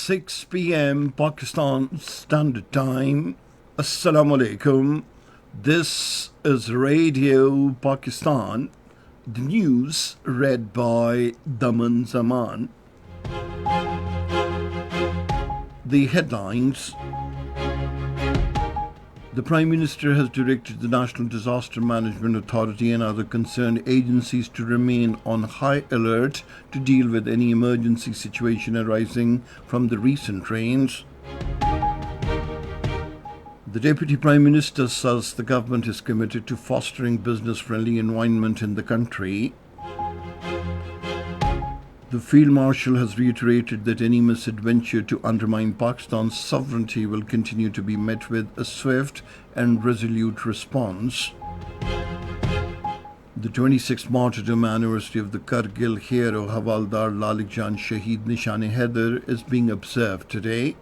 6 p.m. Pakistan Standard Time. Assalamu alaikum. This is Radio Pakistan. The news read by Daman Zaman. The headlines. The Prime Minister has directed the National Disaster Management Authority and other concerned agencies to remain on high alert to deal with any emergency situation arising from the recent rains. The Deputy Prime Minister says the government is committed to fostering business-friendly environment in the country. The Field Marshal has reiterated that any misadventure to undermine Pakistan's sovereignty will continue to be met with a swift and resolute response. The 26th martyrdom anniversary of the Kargil hero Havaldar Lalik Jan Shaheed Nishan-e-Haider is being observed today.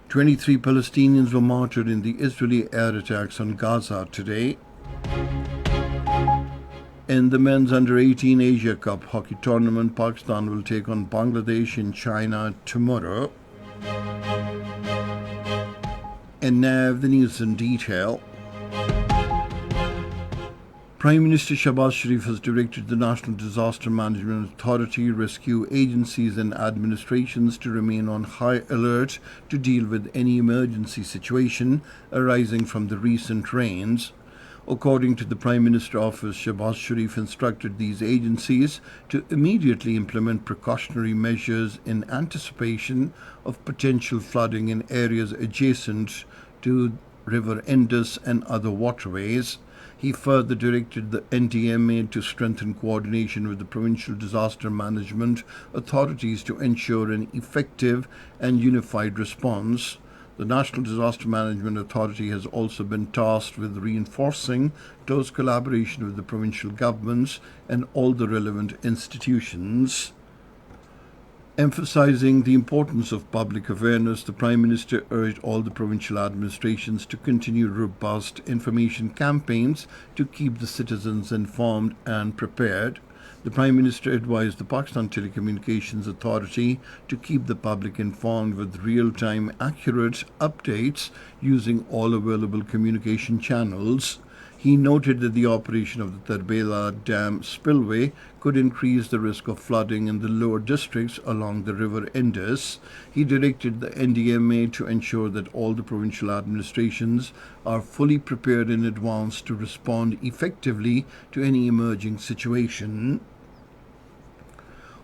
23 Palestinians were martyred in the Israeli air attacks on Gaza today. In the men's under-18 Asia Cup hockey tournament, Pakistan will take on Bangladesh in China tomorrow. And now the news in detail. Prime Minister Shahbaz Sharif has directed the National Disaster Management Authority, rescue agencies and administrations to remain on high alert to deal with any emergency situation arising from the recent rains. According to the Prime Minister's office, Shahbaz Sharif instructed these agencies to immediately implement precautionary measures in anticipation of potential flooding in areas adjacent to River Indus and other waterways. He further directed the NDMA to strengthen coordination with the provincial disaster management authorities to ensure an effective and unified response. The National Disaster Management Authority has also been tasked with reinforcing close collaboration with the provincial governments and all the relevant institutions. Emphasizing the importance of public awareness, the Prime Minister urged all the provincial administrations to continue robust information campaigns to keep the citizens informed and prepared. The Prime Minister advised the Pakistan Telecommunications Authority to keep the public informed with real-time accurate updates using all available communication channels. He noted that the operation of the Tarbela Dam spillway could increase the risk of flooding in the lower districts along the River Indus. He directed the NDMA to ensure that all the provincial administrations are fully prepared in advance to respond effectively to any emerging situation.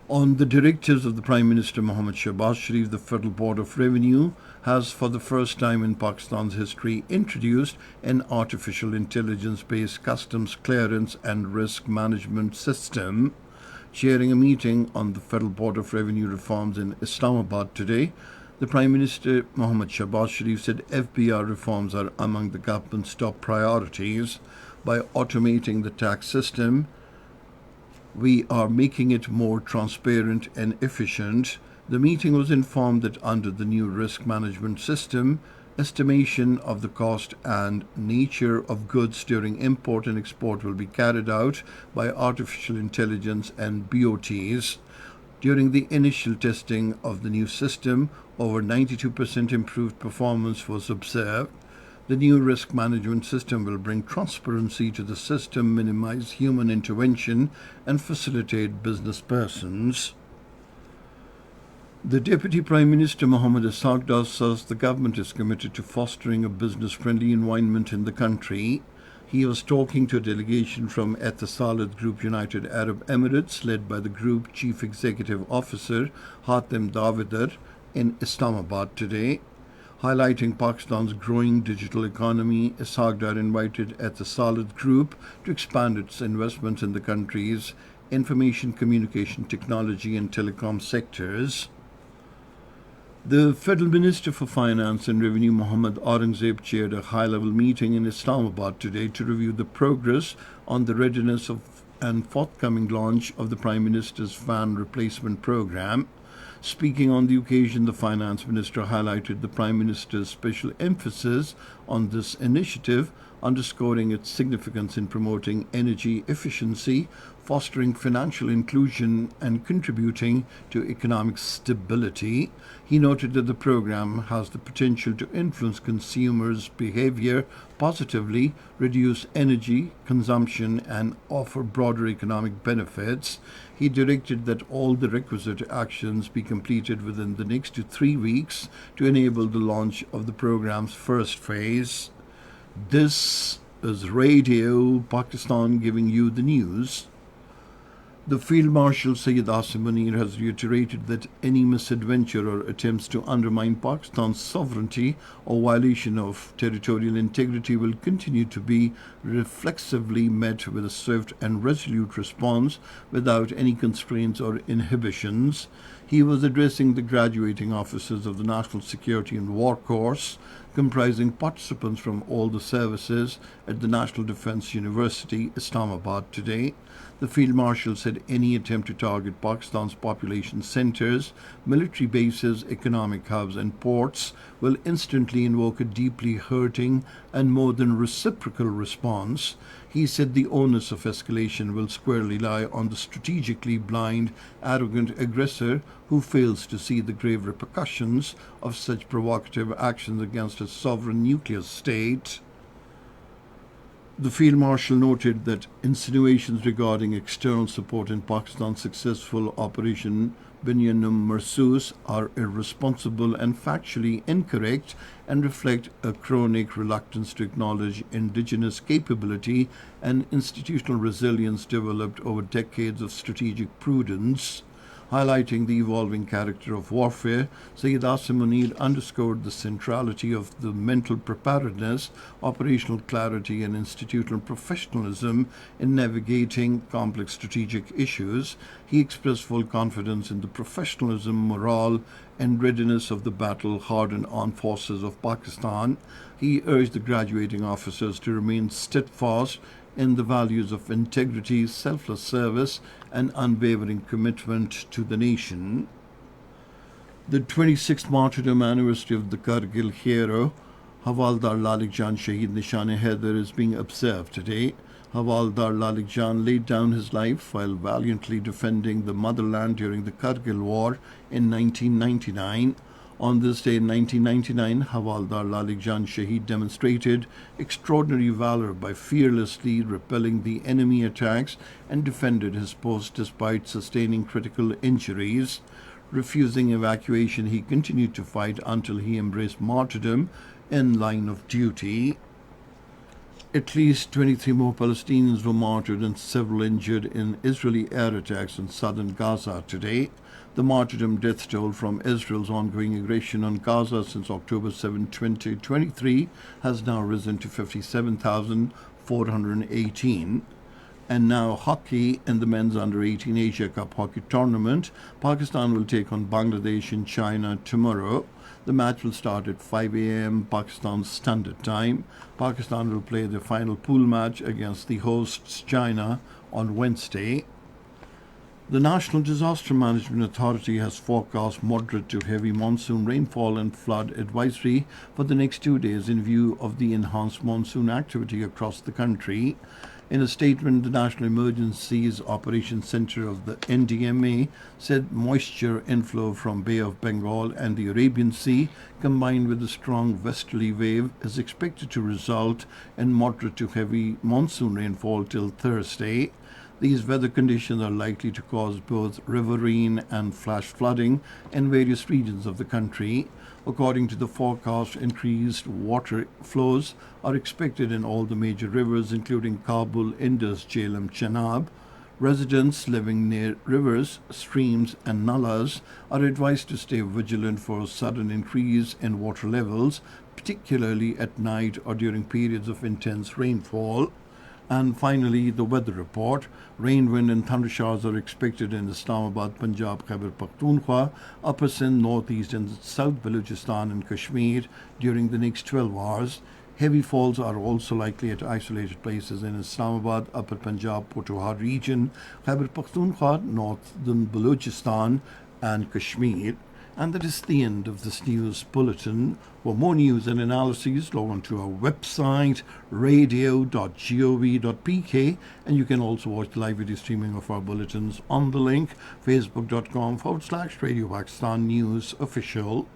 On the directives of the Prime Minister Mohammad Shahbaz Sharif, the Federal Board of Revenue has for the first time in Pakistan's history introduced an artificial intelligence-based customs clearance and risk management system. Chairing a meeting on the Federal Board of Revenue reforms in Islamabad today, the Prime Minister Mohammad Shahbaz Sharif said FBR reforms are among the government's top priorities. By automating the tax system, we are making it more transparent and efficient. The meeting was informed that under the new risk management system, estimation of the cost and nature of goods during import and export will be carried out by artificial intelligence and BOTs. During the initial testing of the new system, over 92% improved performance was observed. The new risk management system will bring transparency to the system, minimize human intervention, and facilitate business persons. The Deputy Prime Minister Mohammad Asagdas says the government is committed to fostering a business-friendly environment in the country. He was talking to a delegation from Etisalat Group United Arab Emirates, led by the Group Chief Executive Officer Hatem Davidar, in Islamabad today. Highlighting Pakistan's growing digital economy, Asagdar invited Etisalat Group to expand its investments in the country's information communication technology and telecom sectors. The Federal Minister for Finance and Revenue, Mohammad Aurangzeb, chaired a high-level meeting in Islamabad today to review the progress on the readiness of and forthcoming launch of the Prime Minister's van replacement program. Speaking on the occasion, the Finance Minister highlighted the Prime Minister's special emphasis on this initiative underscoring its significance in promoting energy efficiency, fostering financial inclusion, and contributing to economic stability. He noted that the program has the potential to influence consumers' behavior positively, reduce energy consumption, and offer broader economic benefits. He directed that all the requisite actions be completed within the next 3 weeks to enable the launch of the program's first phase. This is Radio Pakistan giving you the news. The Field Marshal Sayyid Asim Munir has reiterated that any misadventure or attempts to undermine Pakistan's sovereignty or violation of territorial integrity will continue to be reflexively met with a swift and resolute response without any constraints or inhibitions. He was addressing the graduating officers of the National Security and War Course, comprising participants from all the services at the National Defence University, Islamabad, today. The Field Marshal said any attempt to target Pakistan's population centres, military bases, economic hubs, and ports will instantly invoke a deeply hurting and more than reciprocal response. He said the onus of escalation will squarely lie on the strategically blind, arrogant aggressor who fails to see the grave repercussions of such provocative actions against a sovereign nuclear state. The Field Marshal noted that insinuations regarding external support in Pakistan's successful Operation Binyanum Marsus are irresponsible and factually incorrect and reflect a chronic reluctance to acknowledge indigenous capability and institutional resilience developed over decades of strategic prudence. Highlighting the evolving character of warfare, Sayyid Asim Munir underscored the centrality of the mental preparedness, operational clarity, and institutional professionalism in navigating complex strategic issues. He expressed full confidence in the professionalism, morale, and readiness of the battle-hardened armed forces of Pakistan. He urged the graduating officers to remain steadfast in the values of integrity, selfless service, and unwavering commitment to the nation. The 26th martyrdom anniversary of the Kargil hero, Havaldar Lalik Jan Shahid Nishan-e-Haider, is being observed today. Havaldar Lalik Jan laid down his life while valiantly defending the motherland during the Kargil War in 1999. On this day in 1999, Havaldar Lalik Jan Shahid demonstrated extraordinary valor by fearlessly repelling the enemy attacks and defended his post despite sustaining critical injuries. Refusing evacuation, he continued to fight until he embraced martyrdom in line of duty. At least 23 more Palestinians were martyred and several injured in Israeli air attacks in southern Gaza today. The martyrdom death toll from Israel's ongoing aggression on Gaza since October 7, 2023 has now risen to 57,418. And now hockey in the men's under-18 Asia Cup hockey tournament. Pakistan will take on Bangladesh in China tomorrow. The match will start at 5 a.m. Pakistan Standard Time. Pakistan will play their final pool match against the hosts China on Wednesday. The National Disaster Management Authority has forecast moderate to heavy monsoon rainfall and flood advisory for the next 2 days in view of the enhanced monsoon activity across the country. In a statement, the National Emergencies Operations Center of the NDMA said moisture inflow from Bay of Bengal and the Arabian Sea, combined with a strong westerly wave, is expected to result in moderate to heavy monsoon rainfall till Thursday. These weather conditions are likely to cause both riverine and flash flooding in various regions of the country. According to the forecast, increased water flows are expected in all the major rivers, including Kabul, Indus, Jhelum, Chenab. Residents living near rivers, streams, and nalas are advised to stay vigilant for a sudden increase in water levels, particularly at night or during periods of intense rainfall. And finally, the weather report. Rain, wind and thunder showers are expected in Islamabad, Punjab, Khyber Pakhtunkhwa, Upper Sindh, Northeast and South Balochistan and Kashmir during the next 12 hours. Heavy falls are also likely at isolated places in Islamabad, Upper Punjab, Potawar region, Khyber Pakhtunkhwa, Northern Balochistan and Kashmir. And that is the end of this news bulletin. For more news and analyses, log on to our website, radio.gov.pk, and you can also watch the live video streaming of our bulletins on the link facebook.com/Radio Pakistan News Official.